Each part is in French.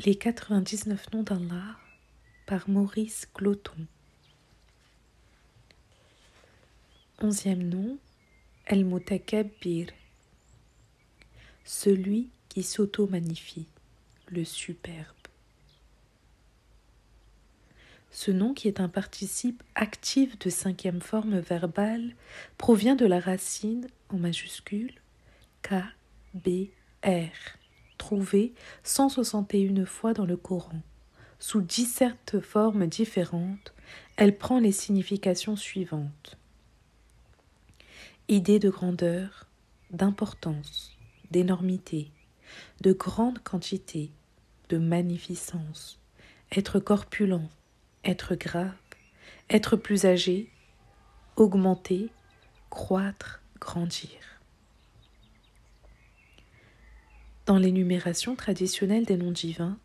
Les 99 noms d'Allah par Maurice Gloton. 11e nom, El-Mutakabbir, celui qui s'auto-magnifie, le superbe. Ce nom, qui est un participe actif de 5e forme verbale, provient de la racine en majuscule K-B-R, trouvée 161 fois dans le Coran. Sous 17 formes différentes, elle prend les significations suivantes. Idée de grandeur, d'importance, d'énormité, de grande quantité, de magnificence, être corpulent, être grave, être plus âgé, augmenter, croître, grandir. Dans l'énumération traditionnelle des noms divins,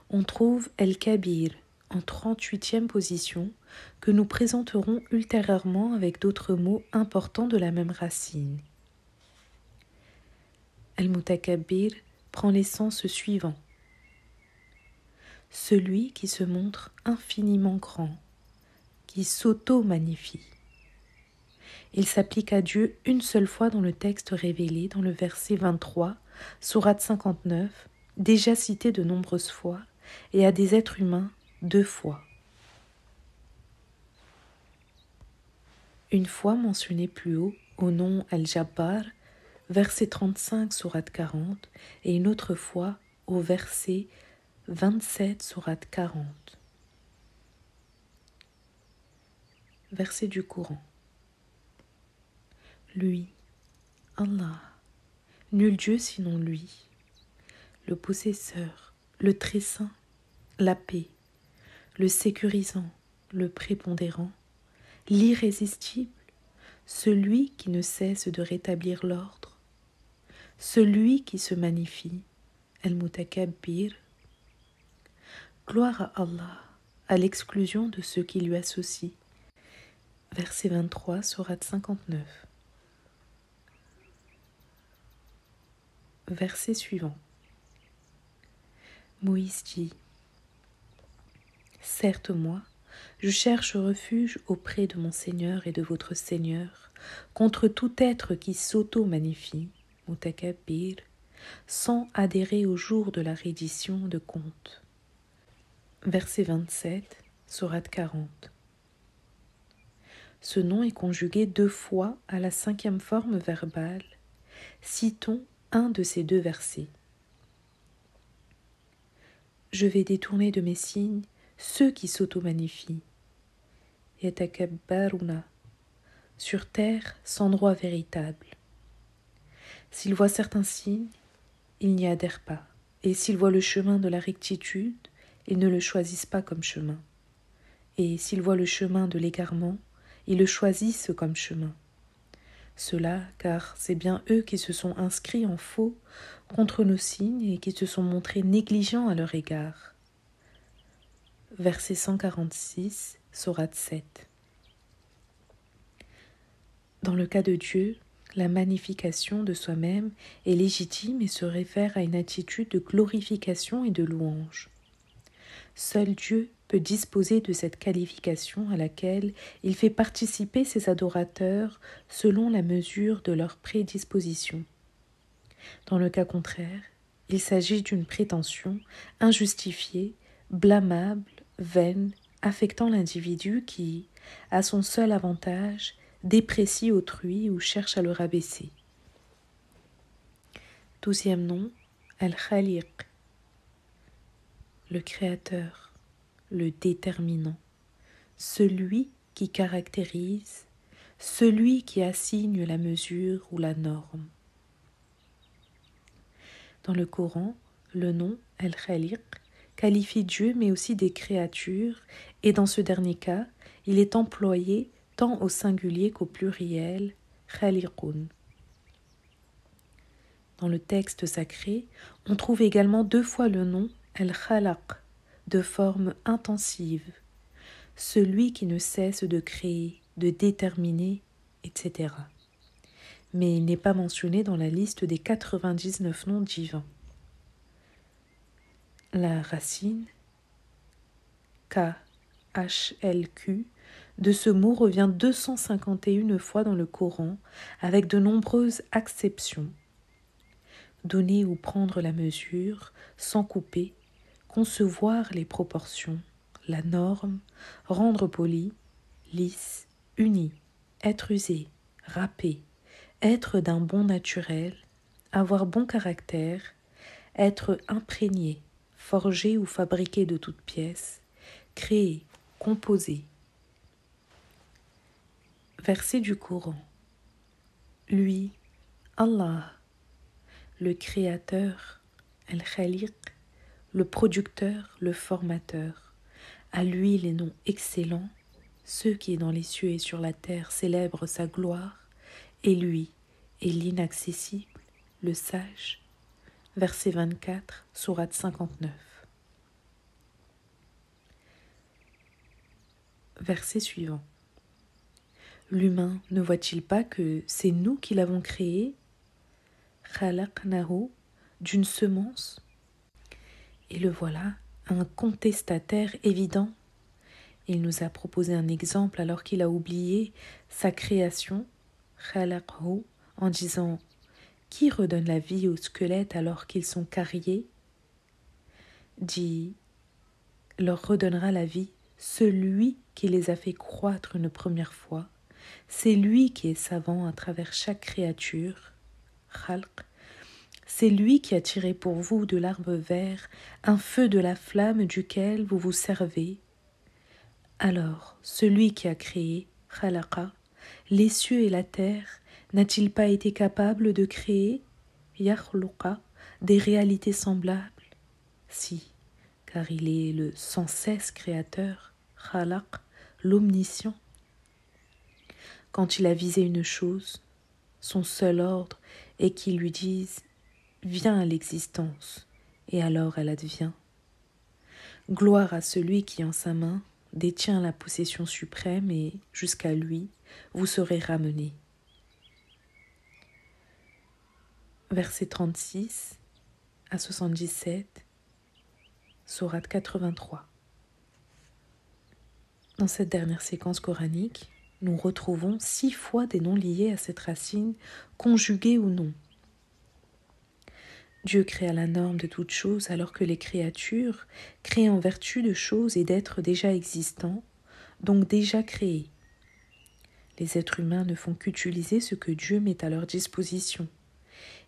on trouve El-Kabir en 38e position que nous présenterons ultérieurement avec d'autres mots importants de la même racine. El-Mutakabbir prend les sens suivants. Celui qui se montre infiniment grand, qui s'auto-magnifie. Il s'applique à Dieu une seule fois dans le texte révélé, dans le verset 23, sourate 59, déjà cité de nombreuses fois, et à des êtres humains 2 fois. Une fois mentionné plus haut au nom Al-Jabbar, verset 35, sourate 40, et une autre fois au verset 27, sourate 40. Verset du Coran. Lui, Allah, nul Dieu sinon lui, le possesseur, le très saint, la paix, le sécurisant, le prépondérant, l'irrésistible, celui qui ne cesse de rétablir l'ordre, celui qui se magnifie, El-Mutakabbir. Gloire à Allah, à l'exclusion de ceux qui lui associent. Verset 23, sourate 59. Verset suivant. Moïse dit : certes, moi, je cherche refuge auprès de mon Seigneur et de votre Seigneur contre tout être qui s'auto-magnifie, Mutakabbir, sans adhérer au jour de la reddition de compte. Verset 27, sourate 40. Ce nom est conjugué 2 fois à la 5e forme verbale. Citons un de ces 2 versets. Je vais détourner de mes signes ceux qui s'auto-magnifient. Yatakabbaruna, sur terre sans droit véritable. S'ils voient certains signes, ils n'y adhèrent pas. Et s'ils voient le chemin de la rectitude, ils ne le choisissent pas comme chemin. Et s'ils voient le chemin de l'égarement, ils le choisissent comme chemin. Cela, car c'est bien eux qui se sont inscrits en faux contre nos signes et qui se sont montrés négligents à leur égard. Verset 146, sourate 7. Dans le cas de Dieu, la magnification de soi-même est légitime et se réfère à une attitude de glorification et de louange. Seul Dieu peut disposer de cette qualification à laquelle il fait participer ses adorateurs selon la mesure de leur prédisposition. Dans le cas contraire, il s'agit d'une prétention injustifiée, blâmable, vaine, affectant l'individu qui, à son seul avantage, déprécie autrui ou cherche à le rabaisser. 12e nom, Al-Khaliq, le créateur, le déterminant, celui qui caractérise, celui qui assigne la mesure ou la norme. Dans le Coran, le nom Al-Khaliq qualifie Dieu mais aussi des créatures, et dans ce dernier cas, il est employé tant au singulier qu'au pluriel, Khaliqun. Dans le texte sacré, on trouve également 2 fois le nom Al-Khalaq, de forme intensive, celui qui ne cesse de créer, de déterminer, etc. Mais il n'est pas mentionné dans la liste des 99 noms divins. La racine KHLQ de ce mot revient 251 fois dans le Coran avec de nombreuses acceptions. Donner ou prendre la mesure, sans couper, concevoir les proportions, la norme, rendre poli, lisse, uni, être usé, râpé, être d'un bon naturel, avoir bon caractère, être imprégné, forgé ou fabriqué de toutes pièces, créé, composé. Verset du Coran. Lui, Allah, le Créateur, Al-Khaliq, le producteur, le formateur, à lui les noms excellents, ceux qui dans les cieux et sur la terre célèbrent sa gloire, et lui est l'inaccessible, le sage. Verset 24, sourate 59. Verset suivant. L'humain ne voit-il pas que c'est nous qui l'avons créé, khalaqnahu, d'une semence? Et le voilà, un contestataire évident. Il nous a proposé un exemple alors qu'il a oublié sa création, khalaqhu, en disant « Qui redonne la vie aux squelettes alors qu'ils sont carriés ?» dit « Leur redonnera la vie celui qui les a fait croître une première fois. C'est lui qui est savant à travers chaque créature, khalq. C'est lui qui a tiré pour vous de l'arbre vert un feu de la flamme duquel vous vous servez. Alors, celui qui a créé, khalaqa, les cieux et la terre, n'a-t-il pas été capable de créer, yakhluqa, des réalités semblables? Si, car il est le sans cesse créateur, khalaq, l'omniscient. Quand il a visé une chose, son seul ordre est qu'il lui dise « Viens à l'existence », et alors elle advient. Gloire à celui qui en sa main détient la possession suprême et, jusqu'à lui, vous serez ramenés. Versets 36 à 77, sourate 83. Dans cette dernière séquence coranique, nous retrouvons 6 fois des noms liés à cette racine, conjugués ou non. Dieu créa la norme de toutes choses alors que les créatures créent en vertu de choses et d'êtres déjà existants, donc déjà créés. Les êtres humains ne font qu'utiliser ce que Dieu met à leur disposition.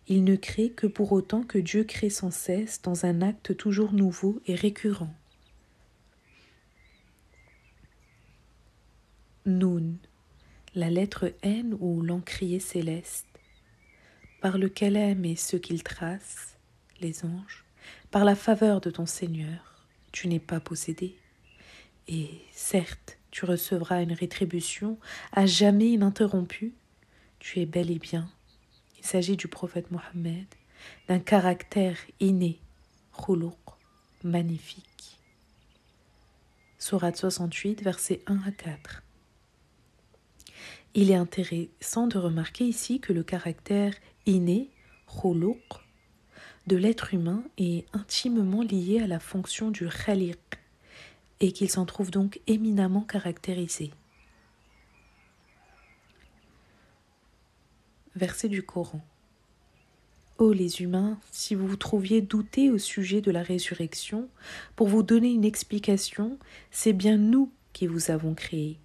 Ils ne créent que pour autant que Dieu crée sans cesse dans un acte toujours nouveau et récurrent. Noun, la lettre N ou l'encrier céleste, par le calem et ceux qu'il trace, les anges, par la faveur de ton Seigneur, tu n'es pas possédé. Et certes, tu recevras une rétribution à jamais ininterrompue. Tu es bel et bien. Il s'agit du prophète Mohammed, d'un caractère inné, khuluq, magnifique. Sourate 68, versets 1 à 4. Il est intéressant de remarquer ici que le caractère inné, khuluq, de l'être humain est intimement lié à la fonction du khaliq et qu'il s'en trouve donc éminemment caractérisé. Verset du Coran. Ô les humains, si vous vous trouviez douter au sujet de la résurrection, pour vous donner une explication, c'est bien nous qui vous avons créé.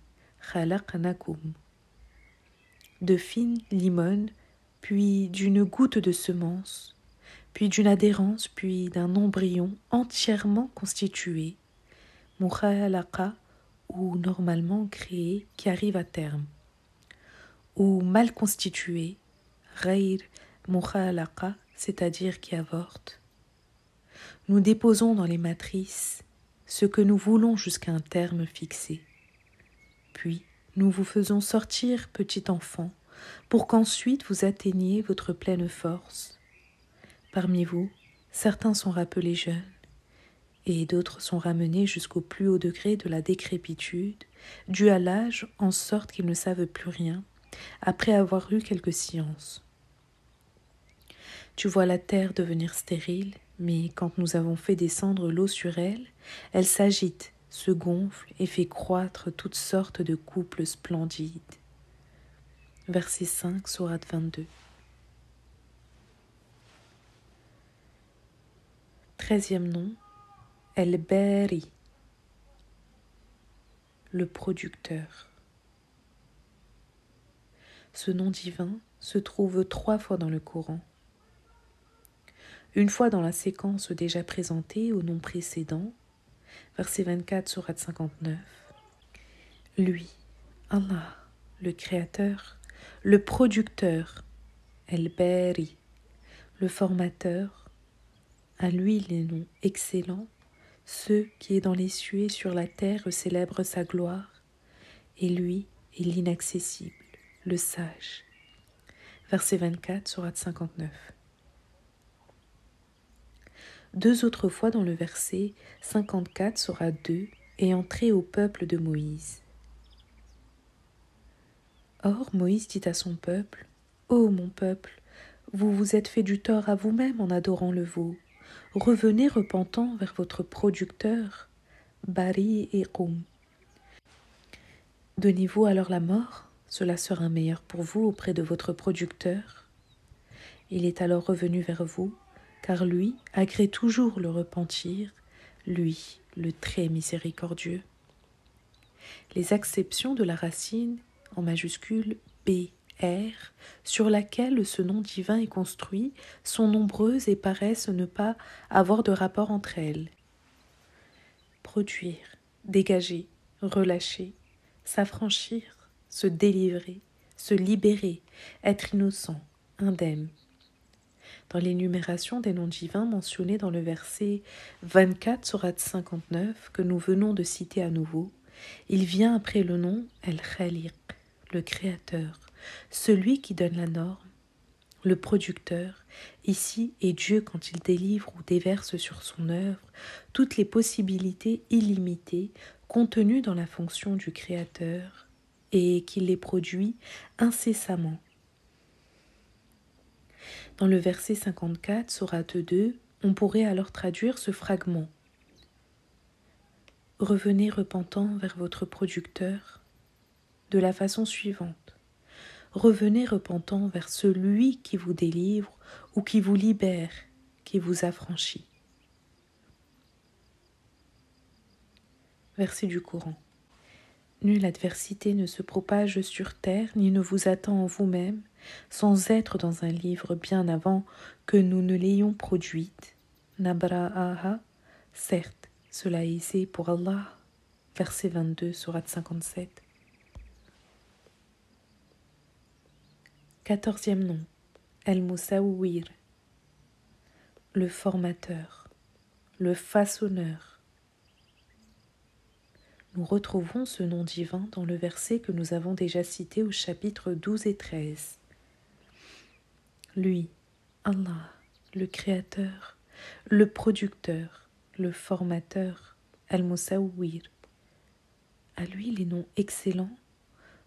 Khalaqnakum. De fines limones, puis d'une goutte de semence, puis d'une adhérence, puis d'un embryon entièrement constitué, mukhalaqa, ou normalement créé, qui arrive à terme, ou mal constitué, ghayr mukhalaqa, c'est-à-dire qui avorte. Nous déposons dans les matrices ce que nous voulons jusqu'à un terme fixé. Puis, nous vous faisons sortir, petit enfant, pour qu'ensuite vous atteigniez votre pleine force. Parmi vous, certains sont rappelés jeunes, et d'autres sont ramenés jusqu'au plus haut degré de la décrépitude, dû à l'âge en sorte qu'ils ne savent plus rien, après avoir eu quelques sciences. Tu vois la terre devenir stérile, mais quand nous avons fait descendre l'eau sur elle, elle s'agite, se gonfle et fait croître toutes sortes de couples splendides. Verset 5, sourate 22. 13e nom, El-Bari, le producteur. Ce nom divin se trouve 3 fois dans le Coran. Une fois dans la séquence déjà présentée au nom précédent, verset 24, sourate 59. Lui, Allah, le Créateur, le Producteur, El-Bari, le Formateur, à lui les noms excellents, ceux qui est dans les cieux et sur la terre célèbrent sa gloire, et lui est l'inaccessible, le sage. Verset 24, sourate 59. 2 autres fois dans le verset 54, sourate 2, est entré au peuple de Moïse. Or, Moïse dit à son peuple, « Ô mon peuple, vous vous êtes fait du tort à vous-même en adorant le veau. Revenez repentant vers votre producteur, Bari et Qum. Donnez-vous alors la mort, cela sera meilleur pour vous auprès de votre producteur. Il est alors revenu vers vous, car lui agrée toujours le repentir, lui, le très miséricordieux. » Les acceptions de la racine, en majuscule BR, sur laquelle ce nom divin est construit, sont nombreuses et paraissent ne pas avoir de rapport entre elles. Produire, dégager, relâcher, s'affranchir, se délivrer, se libérer, être innocent, indemne. Dans l'énumération des noms divins mentionnés dans le verset 24 sourate 59 que nous venons de citer à nouveau, il vient après le nom El-Khaliq, le Créateur, celui qui donne la norme, le producteur. Ici est Dieu quand il délivre ou déverse sur son œuvre toutes les possibilités illimitées contenues dans la fonction du Créateur et qu'il les produit incessamment. Dans le verset 54, sourate 2, on pourrait alors traduire ce fragment. Revenez repentant vers votre producteur de la façon suivante. Revenez repentant vers celui qui vous délivre ou qui vous libère, qui vous affranchit. Verset du Coran. Nulle adversité ne se propage sur terre ni ne vous attend en vous-même sans être dans un livre bien avant que nous ne l'ayons produite. Nabra'aha, certes, cela est aisé pour Allah. Verset 22, sourate 57. 14e nom, El-Musawwir, le formateur, le façonneur. Nous retrouvons ce nom divin dans le verset que nous avons déjà cité au chapitre 12 et 13. Lui, Allah, le Créateur, le Producteur, le Formateur, Al-Musawwir. À lui les noms excellents,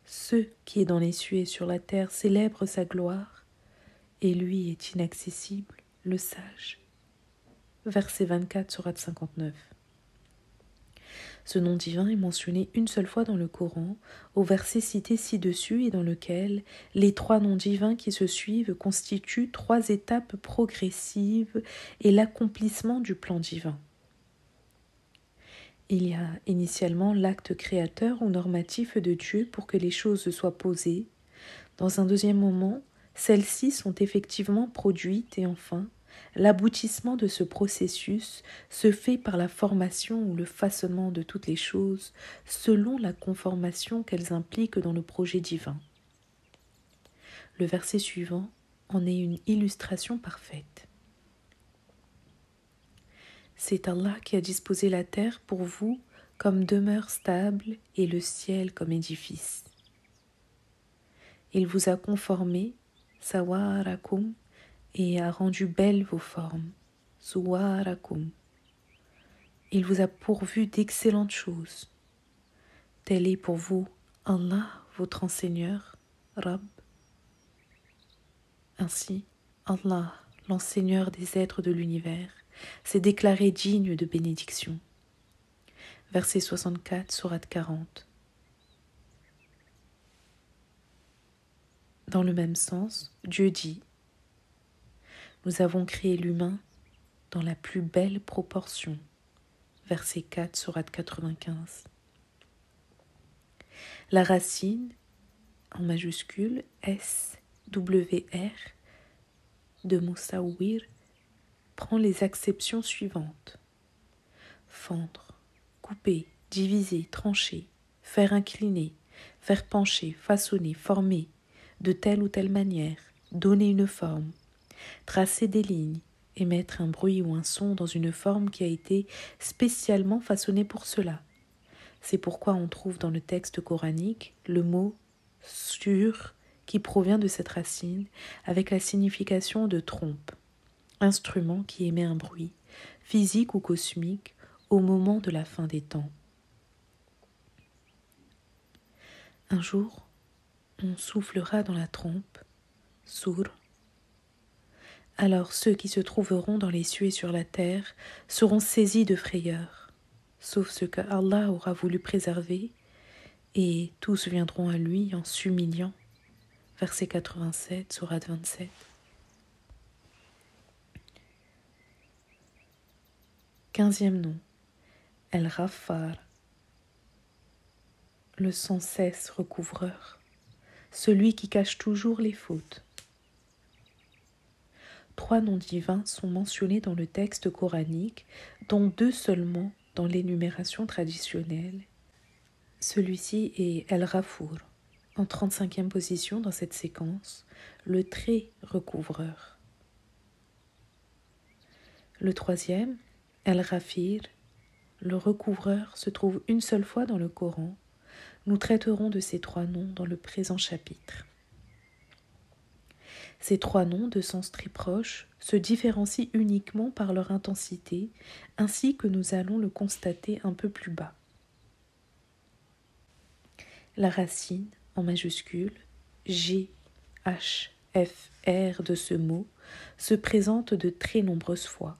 ceux qui est dans les cieux et sur la terre célèbrent sa gloire, et lui est inaccessible, le sage. Verset 24, sourate 59. Ce nom divin est mentionné une seule fois dans le Coran, au verset cité ci-dessus et dans lequel les 3 noms divins qui se suivent constituent 3 étapes progressives et l'accomplissement du plan divin. Il y a initialement l'acte créateur ou normatif de Dieu pour que les choses soient posées. Dans un deuxième moment, celles-ci sont effectivement produites et enfin, l'aboutissement de ce processus se fait par la formation ou le façonnement de toutes les choses selon la conformation qu'elles impliquent dans le projet divin. Le verset suivant en est une illustration parfaite. C'est Allah qui a disposé la terre pour vous comme demeure stable et le ciel comme édifice. Il vous a conformé, sawarakum, et a rendu belles vos formes, suwarakum. Il vous a pourvu d'excellentes choses. Tel est pour vous Allah, votre enseigneur, Rabb. Ainsi, Allah, l'enseigneur des êtres de l'univers, c'est déclaré digne de bénédiction. Verset 64, sourate 40. Dans le même sens, Dieu dit « Nous avons créé l'humain dans la plus belle proportion. » Verset 4, sourate 95. La racine, en majuscule, SWR, de Moussaouir, prend les acceptions suivantes. Fendre, couper, diviser, trancher, faire incliner, faire pencher, façonner, former, de telle ou telle manière, donner une forme, tracer des lignes, émettre un bruit ou un son dans une forme qui a été spécialement façonnée pour cela. C'est pourquoi on trouve dans le texte coranique le mot « sur » qui provient de cette racine avec la signification de trompe, instrument qui émet un bruit, physique ou cosmique, au moment de la fin des temps. Un jour, on soufflera dans la trompe, sour. Alors ceux qui se trouveront dans les cieux et sur la terre seront saisis de frayeur, sauf ceux que Allah aura voulu préserver, et tous viendront à lui en s'humiliant. Verset 87, sourate 27. Quinzième nom, El-Ghaffar, le sans cesse recouvreur, celui qui cache toujours les fautes. 3 noms divins sont mentionnés dans le texte coranique, dont 2 seulement dans l'énumération traditionnelle. Celui-ci est El-Ghafour, en 35e position dans cette séquence, le très recouvreur. Le 3e, El-Ghafir, le recouvreur, se trouve une seule fois dans le Coran. Nous traiterons de ces 3 noms dans le présent chapitre. Ces 3 noms, de sens très proches, se différencient uniquement par leur intensité, ainsi que nous allons le constater un peu plus bas. La racine, en majuscule, G, H, F, R de ce mot, se présente de très nombreuses fois,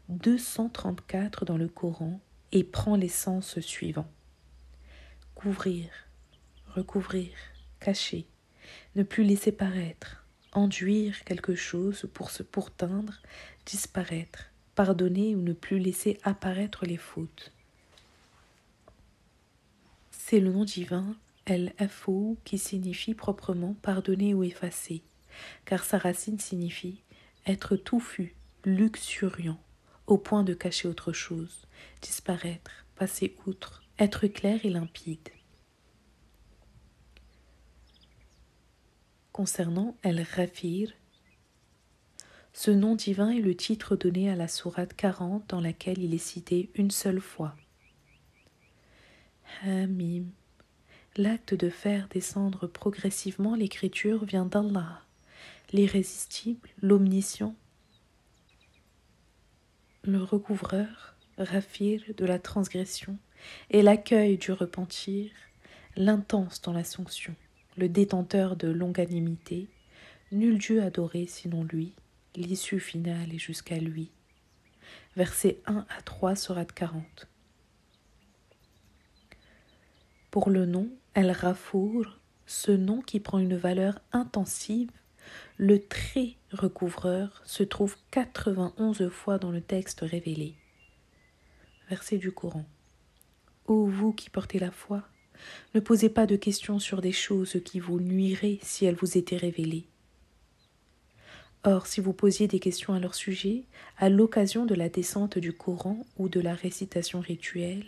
234 dans le Coran, et prend les sens suivants. Couvrir, recouvrir, cacher, ne plus laisser paraître, enduire quelque chose pour teindre, disparaître, pardonner ou ne plus laisser apparaître les fautes. C'est le nom divin El-Afou qui signifie proprement pardonner ou effacer, car sa racine signifie être touffu, luxuriant, au point de cacher autre chose, disparaître, passer outre, être clair et limpide. Concernant El-Ghafir, ce nom divin est le titre donné à la sourate 40 dans laquelle il est cité une seule fois. Hamim. L'acte de faire descendre progressivement l'écriture vient d'Allah, l'irrésistible, l'omniscient, le recouvreur, Ghafir de la transgression, et l'accueil du repentir, l'intense dans la sanction, le détenteur de longanimité, nul Dieu adoré sinon lui, l'issue finale est jusqu'à lui. Versets 1 à 3, sourate 40. Pour le nom El-Ghafour, ce nom qui prend une valeur intensive, le très recouvreur se trouve 91 fois dans le texte révélé. Verset du Coran. Ô vous qui portez la foi, ne posez pas de questions sur des choses qui vous nuiraient si elles vous étaient révélées. Or, si vous posiez des questions à leur sujet, à l'occasion de la descente du Coran ou de la récitation rituelle,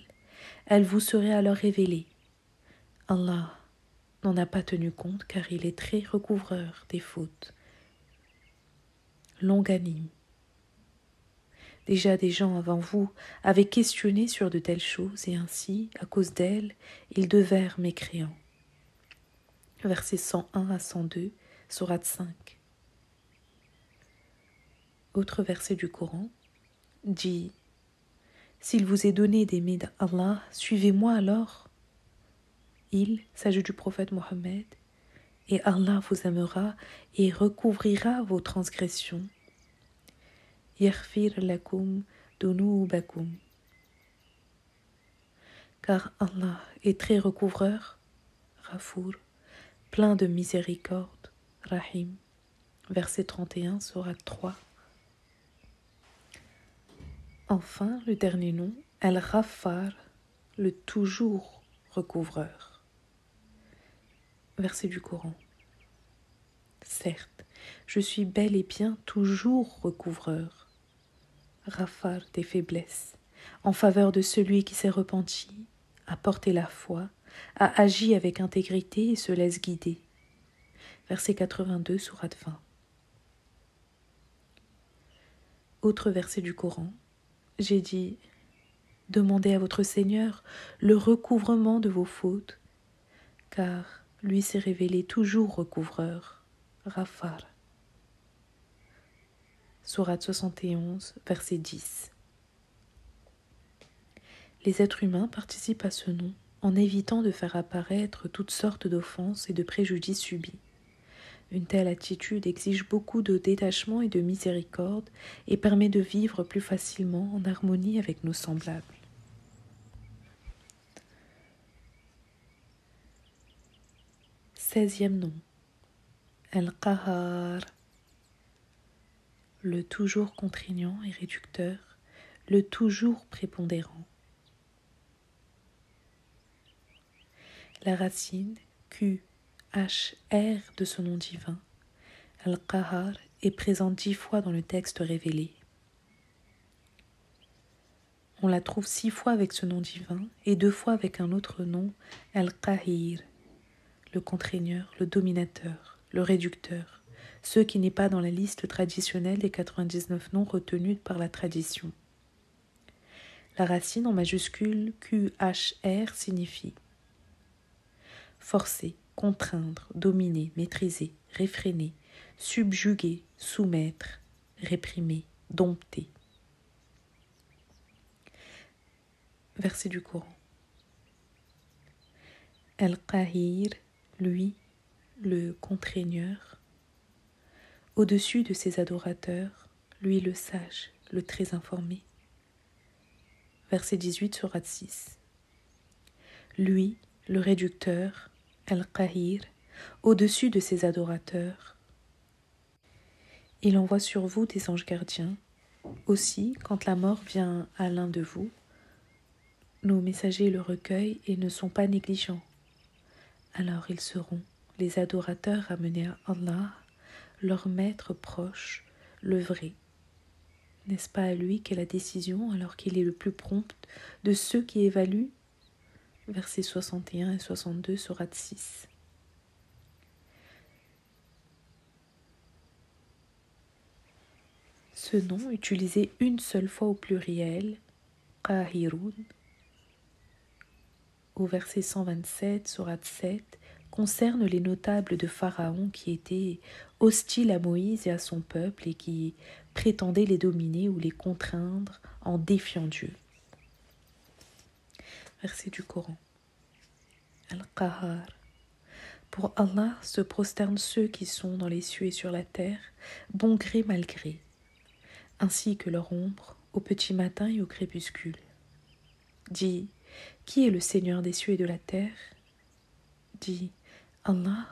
elles vous seraient alors révélées. Allah n'en a pas tenu compte car il est très recouvreur des fautes. Longanime. Déjà des gens avant vous avaient questionné sur de telles choses et ainsi, à cause d'elles, ils devinrent mécréants. Versets 101 à 102, sourate 5. Autre verset du Coran dit « S'il vous est donné d'aimer d'Allah, suivez-moi alors. » Il s'agit du prophète Mohammed, et Allah vous aimera et recouvrira vos transgressions. yaghfir lakum dunubakum. Car Allah est très recouvreur, Ghafour, plein de miséricorde, Rahim. Verset 31, sourate 3. Enfin, le dernier nom, Al-Ghaffar, le toujours recouvreur. Verset du Coran. Certes, je suis bel et bien toujours recouvreur, Ghaffar des faiblesses, en faveur de celui qui s'est repenti, a porté la foi, a agi avec intégrité et se laisse guider. Verset 82, sourate 20. Autre verset du Coran. J'ai dit, demandez à votre Seigneur le recouvrement de vos fautes, car lui s'est révélé toujours recouvreur, Ghaffar. Sourate 71, verset 10. Les êtres humains participent à ce nom en évitant de faire apparaître toutes sortes d'offenses et de préjudices subis. Une telle attitude exige beaucoup de détachement et de miséricorde et permet de vivre plus facilement en harmonie avec nos semblables. Seizième nom, Al-Qahar, le toujours contraignant et réducteur, le toujours prépondérant. La racine Q-H-R de ce nom divin, Al-Qahar, est présente 10 fois dans le texte révélé. On la trouve 6 fois avec ce nom divin et 2 fois avec un autre nom, Al-Qahir, le contraigneur, le dominateur, le réducteur, ce qui n'est pas dans la liste traditionnelle des 99 noms retenus par la tradition. La racine en majuscule QHR signifie forcer, contraindre, dominer, maîtriser, réfréner, subjuguer, soumettre, réprimer, dompter. Verset du Coran. Al-Qahir, lui, le contraigneur, au-dessus de ses adorateurs, lui le sage, le très informé. Verset 18, sourate 6. Lui, le réducteur, Al-Qahir, au-dessus de ses adorateurs. Il envoie sur vous des anges gardiens. Aussi, quand la mort vient à l'un de vous, nos messagers le recueillent et ne sont pas négligents. Alors ils seront, les adorateurs ramenés à Allah, leur maître proche, le vrai. N'est-ce pas à lui qu'est la décision alors qu'il est le plus prompt de ceux qui évaluent? Versets 61 et 62, sourate 6. Ce nom, utilisé une seule fois au pluriel, Qahirun, au verset 127, sourate 7, concerne les notables de Pharaon qui étaient hostiles à Moïse et à son peuple et qui prétendaient les dominer ou les contraindre en défiant Dieu. Verset du Coran. Al-Qahar. Pour Allah se prosternent ceux qui sont dans les cieux et sur la terre, bon gré mal gré, ainsi que leur ombre au petit matin et au crépuscule. Dis, qui est le Seigneur des cieux et de la terre? Dis, Allah.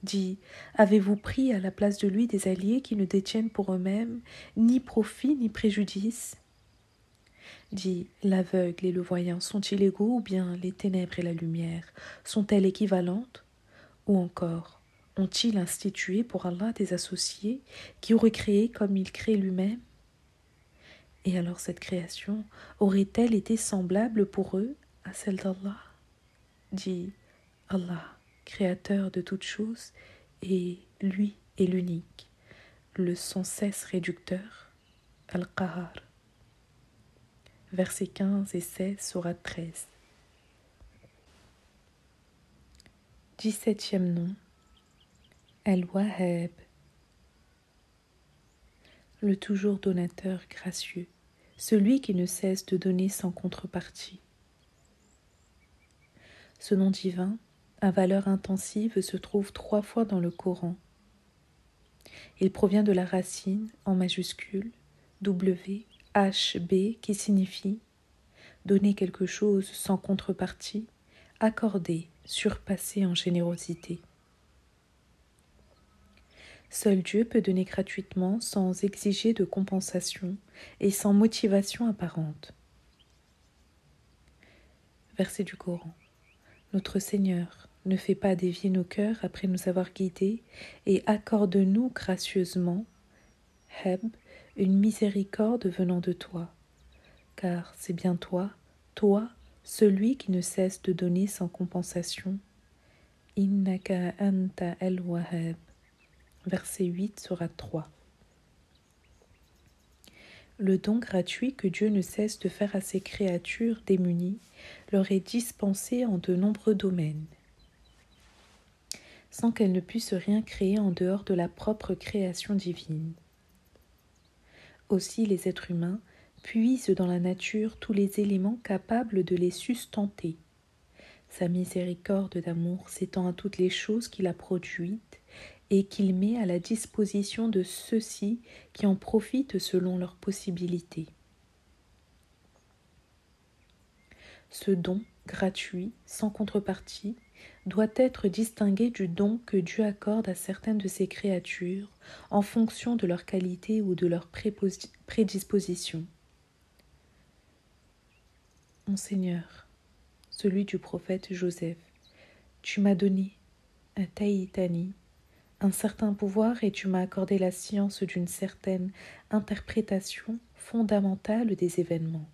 Dis, avez-vous pris à la place de lui des alliés qui ne détiennent pour eux-mêmes ni profit ni préjudice? Dis, l'aveugle et le voyant sont-ils égaux ou bien les ténèbres et la lumière sont-elles équivalentes? Ou encore, ont-ils institué pour Allah des associés qui auraient créé comme il crée lui-même? Et alors cette création aurait-elle été semblable pour eux à celle d'Allah? Dis, Allah, créateur de toutes choses, et lui est l'unique, le sans cesse réducteur, Al-Qahar. Versets 15 et 16, sourate 13. 17e nom, Al-Wahhab, le toujours donateur gracieux, celui qui ne cesse de donner sans contrepartie. Ce nom divin, à valeur intensive, se trouve 3 fois dans le Coran. Il provient de la racine, en majuscule, WHB qui signifie donner quelque chose sans contrepartie, accorder, surpasser en générosité. Seul Dieu peut donner gratuitement sans exiger de compensation et sans motivation apparente. Verset du Coran. Notre Seigneur, ne fais pas dévier nos cœurs après nous avoir guidés et accorde-nous gracieusement, Heb, une miséricorde venant de toi. Car c'est bien toi, celui qui ne cesse de donner sans compensation. Innaka anta al-Wahhab. Verset 8, sourate 3. Le don gratuit que Dieu ne cesse de faire à ses créatures démunies leur est dispensé en de nombreux domaines, sans qu'elles ne puissent rien créer en dehors de la propre création divine. Aussi les êtres humains puisent dans la nature tous les éléments capables de les sustenter. Sa miséricorde d'amour s'étend à toutes les choses qu'il a produites et qu'il met à la disposition de ceux-ci qui en profitent selon leurs possibilités. Ce don, gratuit, sans contrepartie, doit être distingué du don que Dieu accorde à certaines de ses créatures en fonction de leur qualité ou de leur prédisposition. Mon Seigneur, celui du prophète Joseph, tu m'as donné, un taïtani, un certain pouvoir et tu m'as accordé la science d'une certaine interprétation fondamentale des événements.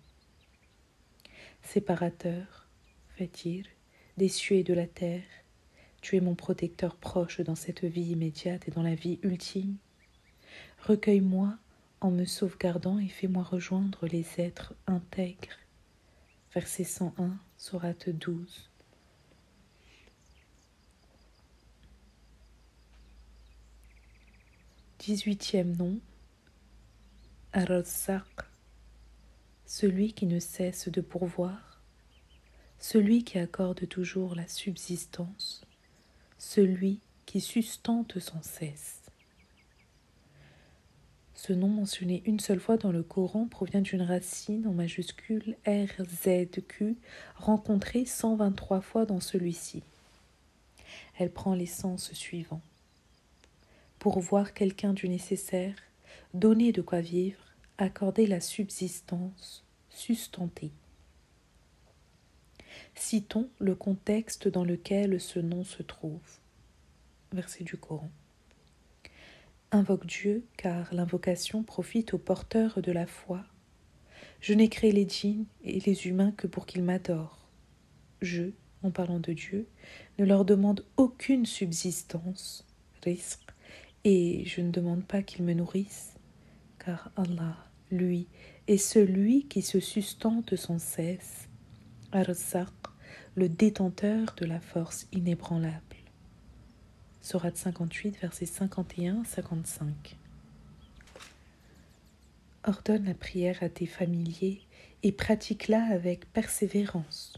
Séparateur, fait-il, des cieux et de la terre, tu es mon protecteur proche dans cette vie immédiate et dans la vie ultime. Recueille-moi en me sauvegardant et fais-moi rejoindre les êtres intègres. Verset 101, sourate 12. Dix-huitième nom, Ar-Razzaq, celui qui ne cesse de pourvoir, celui qui accorde toujours la subsistance, celui qui sustente sans cesse. Ce nom mentionné une seule fois dans le Coran provient d'une racine en majuscule RZQ rencontrée 123 fois dans celui-ci. Elle prend les sens suivants. Pourvoir quelqu'un du nécessaire, donner de quoi vivre, accorder la subsistance, sustenter. Citons le contexte dans lequel ce nom se trouve. Verset du Coran. Invoque Dieu, car l'invocation profite aux porteurs de la foi. Je n'ai créé les djinns et les humains que pour qu'ils m'adorent. Je, en parlant de Dieu, ne leur demande aucune subsistance, rizq, et je ne demande pas qu'ils me nourrissent, car Allah, lui, est celui qui se sustente sans cesse, Ar-Razzaq, le détenteur de la force inébranlable. Sourate 58, versets 51-55. Ordonne la prière à tes familiers et pratique-la avec persévérance.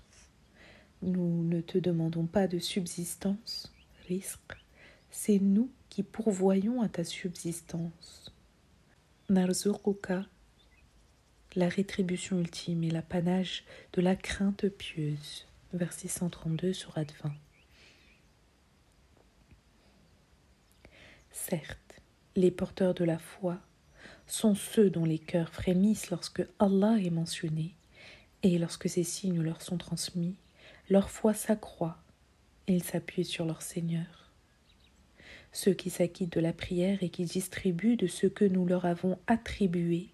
Nous ne te demandons pas de subsistance, rizq, c'est nous qui pourvoyons à ta subsistance. Narzuquka, la rétribution ultime et l'apanage de la crainte pieuse. Verset 132, sourate 20. Certes, les porteurs de la foi sont ceux dont les cœurs frémissent lorsque Allah est mentionné, et lorsque ces signes leur sont transmis, leur foi s'accroît et ils s'appuient sur leur Seigneur. Ceux qui s'acquittent de la prière et qui distribuent de ce que nous leur avons attribué,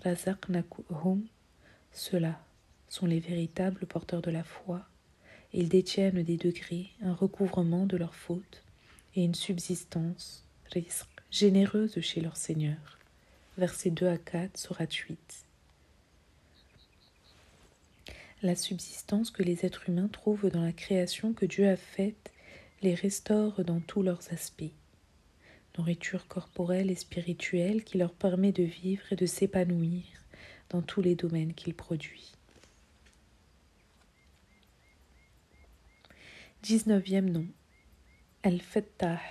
razaqnakuhum, ceux-là sont les véritables porteurs de la foi. Ils détiennent des degrés, un recouvrement de leurs fautes et une subsistance, rizq, généreuse chez leur Seigneur. Versets 2 à 4, sourate 8. La subsistance que les êtres humains trouvent dans la création que Dieu a faite les restaure dans tous leurs aspects. Nourriture corporelle et spirituelle qui leur permet de vivre et de s'épanouir dans tous les domaines qu'il produit. 19e nom, Al-Fattah,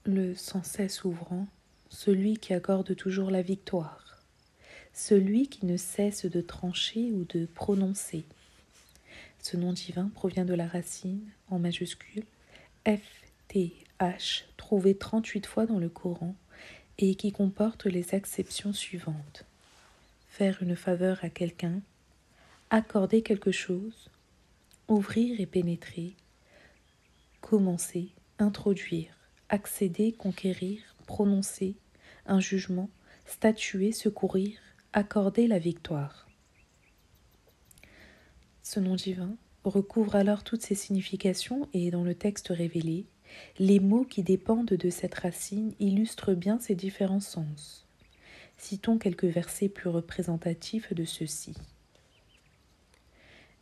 le sans cesse ouvrant, celui qui accorde toujours la victoire, celui qui ne cesse de trancher ou de prononcer. Ce nom divin provient de la racine, en majuscule, FTH, trouvée 38 fois dans le Coran et qui comporte les acceptions suivantes. Faire une faveur à quelqu'un, accorder quelque chose, ouvrir et pénétrer, commencer, introduire, accéder, conquérir, prononcer, un jugement, statuer, secourir, accorder la victoire. Ce nom divin recouvre alors toutes ses significations et dans le texte révélé, les mots qui dépendent de cette racine illustrent bien ses différents sens. Citons quelques versets plus représentatifs de ceux-ci.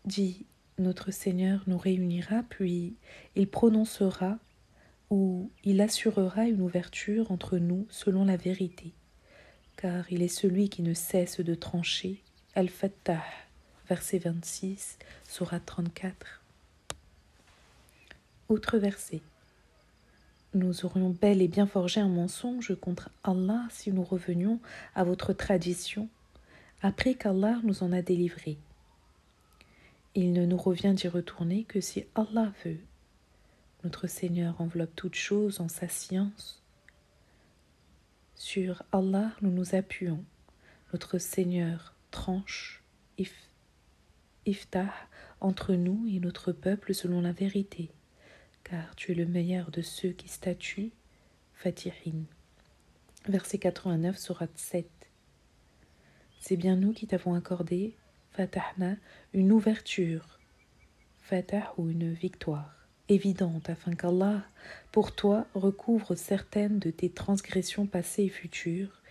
Dis, notre Seigneur nous réunira, puis il prononcera ou il assurera une ouverture entre nous selon la vérité, car il est celui qui ne cesse de trancher. Al-Fattah, verset 26, sourate 34. Autre verset. Nous aurions bel et bien forgé un mensonge contre Allah si nous revenions à votre tradition, après qu'Allah nous en a délivrés. Il ne nous revient d'y retourner que si Allah veut. Notre Seigneur enveloppe toutes choses en sa science. Sur Allah nous nous appuyons. Notre Seigneur tranche, iftah, entre nous et notre peuple selon la vérité, car tu es le meilleur de ceux qui statuent. Fatihin. Verset 89, sourate 7. C'est bien nous qui t'avons accordé, Fatahna, une ouverture, Fatah ou une victoire, évidente afin qu'Allah, pour toi, recouvre certaines de tes transgressions passées et futures,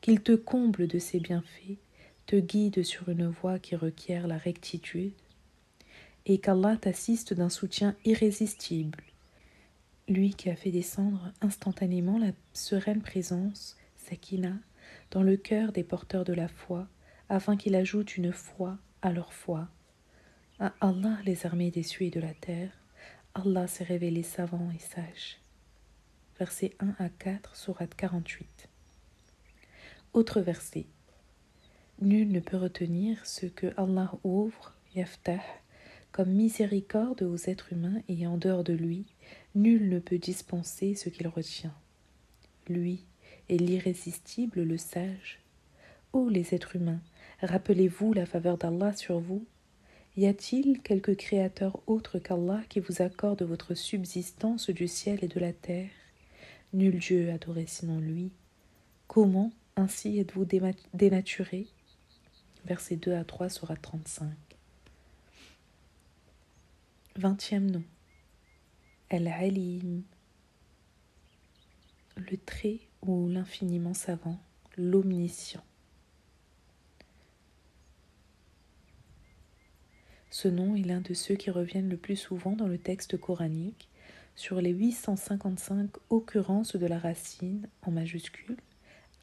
qu'il te comble de ses bienfaits, te guide sur une voie qui requiert la rectitude, et qu'Allah t'assiste d'un soutien irrésistible, lui qui a fait descendre instantanément la sereine présence, Sakina, dans le cœur des porteurs de la foi, afin qu'il ajoute une foi à leur foi. À Allah les armées des cieux et de la terre, Allah s'est révélé savant et sage. Versets 1 à 4, sourate 48. Autre verset. Nul ne peut retenir ce que Allah ouvre, yaftah, comme miséricorde aux êtres humains et en dehors de lui, nul ne peut dispenser ce qu'il retient. Lui est l'irrésistible, le sage. Ô les êtres humains, rappelez-vous la faveur d'Allah sur vous. Y a-t-il quelque créateur autre qu'Allah qui vous accorde votre subsistance du ciel et de la terre? Nul Dieu adoré sinon lui. Comment ainsi êtes-vous dénaturés? Versets 2 à 3, sourate 35. 20e nom. Al-Alim, le très ou l'infiniment savant, l'omniscient. Ce nom est l'un de ceux qui reviennent le plus souvent dans le texte coranique, sur les 855 occurrences de la racine, en majuscule,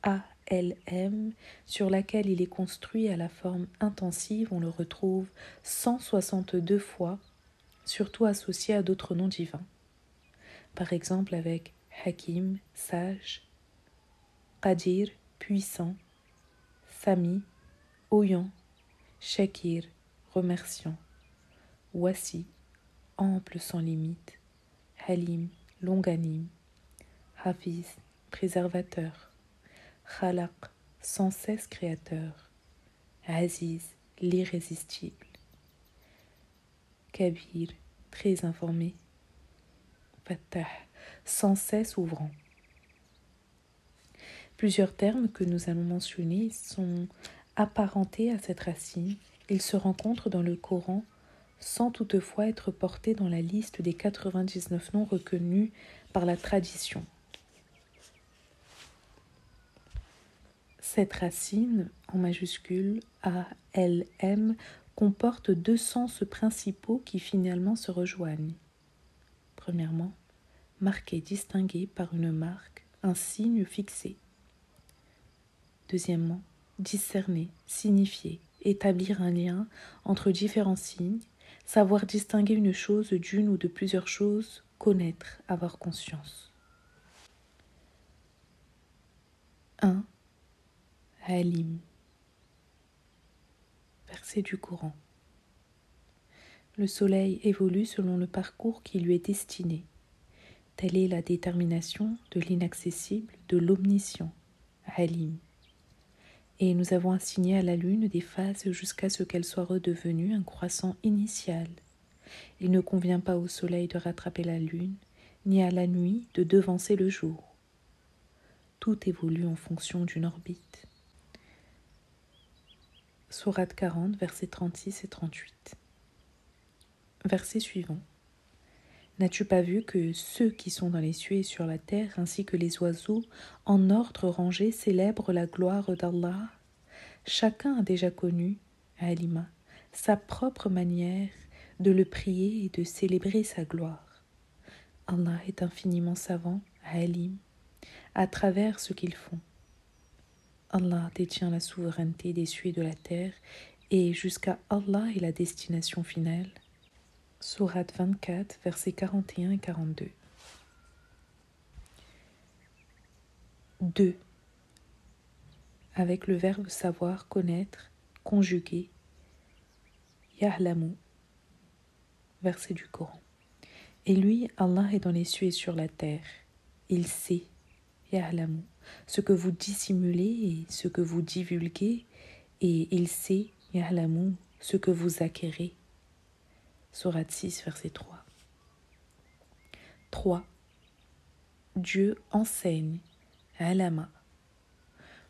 ALM, sur laquelle il est construit à la forme intensive, on le retrouve 162 fois, surtout associé à d'autres noms divins. Par exemple avec Hakim, sage, Qadir, puissant, Sami, oyant, Shakir, remerciant, Wasi, ample sans limite, Halim, longanime, Hafiz, préservateur, Khalaq, sans cesse créateur, Aziz, l'irrésistible, Kabir, très informé, Fattah, sans cesse ouvrant. Plusieurs termes que nous allons mentionner sont apparentés à cette racine. Ils se rencontrent dans le Coran sans toutefois être portés dans la liste des 99 noms reconnus par la tradition. Cette racine, en majuscule, A-L-M, comporte deux sens principaux qui finalement se rejoignent. Premièrement, marquer, distinguer par une marque, un signe fixé. Deuxièmement, discerner, signifier, établir un lien entre différents signes, savoir distinguer une chose d'une ou de plusieurs choses, connaître, avoir conscience. 1. Alim. Verset du Coran. Le soleil évolue selon le parcours qui lui est destiné. Telle est la détermination de l'inaccessible, de l'omniscient, Alim. Et nous avons assigné à la lune des phases jusqu'à ce qu'elle soit redevenue un croissant initial. Il ne convient pas au soleil de rattraper la lune, ni à la nuit de devancer le jour. Tout évolue en fonction d'une orbite. Sourate 40, versets 36 et 38. Verset suivant. N'as-tu pas vu que ceux qui sont dans les cieux et sur la terre, ainsi que les oiseaux, en ordre rangé, célèbrent la gloire d'Allah? Chacun a déjà connu, Alima, sa propre manière de le prier et de célébrer sa gloire. Allah est infiniment savant, Alim, à travers ce qu'ils font. Allah détient la souveraineté des cieux et de la terre, et jusqu'à Allah est la destination finale. Sourate 24, versets 41 et 42. 2. Avec le verbe savoir, connaître, conjugué, Yahlamu, verset du Coran. Et lui, Allah est dans les cieux et sur la terre. Il sait, Yahlamu, ce que vous dissimulez et ce que vous divulguez, et il sait, Yahlamu, ce que vous acquérez. Sourate 6, verset 3. 3. Dieu enseigne, Alama.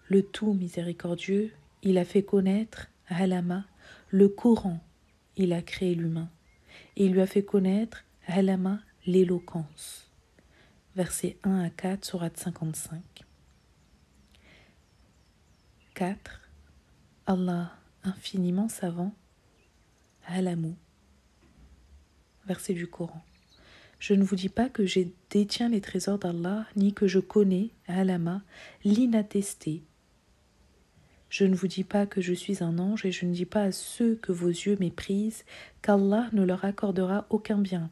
Le tout miséricordieux, il a fait connaître, Alama, le Coran, il a créé l'humain. Et il lui a fait connaître, Alama, l'éloquence. Versets 1 à 4, sourate 55. 4. Allah, infiniment savant, Alamu. Verset du Coran. Je ne vous dis pas que je détiens les trésors d'Allah, ni que je connais, Alama, l'inattesté. Je ne vous dis pas que je suis un ange, et je ne dis pas à ceux que vos yeux méprisent qu'Allah ne leur accordera aucun bien,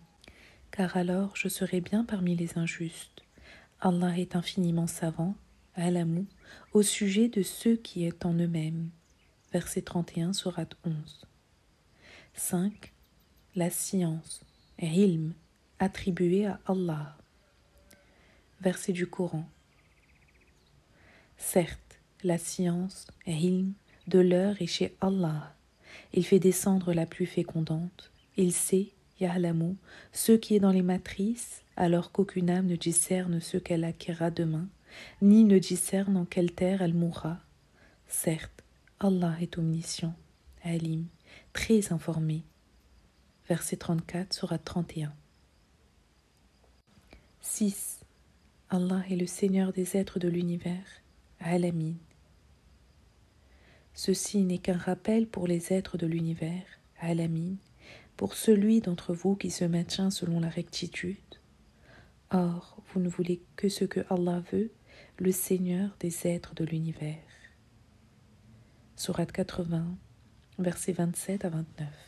car alors je serai bien parmi les injustes. Allah est infiniment savant, Alamu, au sujet de ceux qui est en eux-mêmes. Verset 31, sourate 11. 5. La science, ilm, attribuée à Allah. Verset du Coran. Certes, la science, ilm, de l'heure est chez Allah. Il fait descendre la pluie fécondante. Il sait, Yahlamu, ce qui est dans les matrices, alors qu'aucune âme ne discerne ce qu'elle acquérera demain, ni ne discerne en quelle terre elle mourra. Certes, Allah est omniscient, Alim, très informé. Verset 34, sourate 31. 6. Allah est le Seigneur des êtres de l'univers, Alamin. Ceci n'est qu'un rappel pour les êtres de l'univers, Alamin, pour celui d'entre vous qui se maintient selon la rectitude. Or, vous ne voulez que ce que Allah veut, le Seigneur des êtres de l'univers. Sourate 80, versets 27 à 29.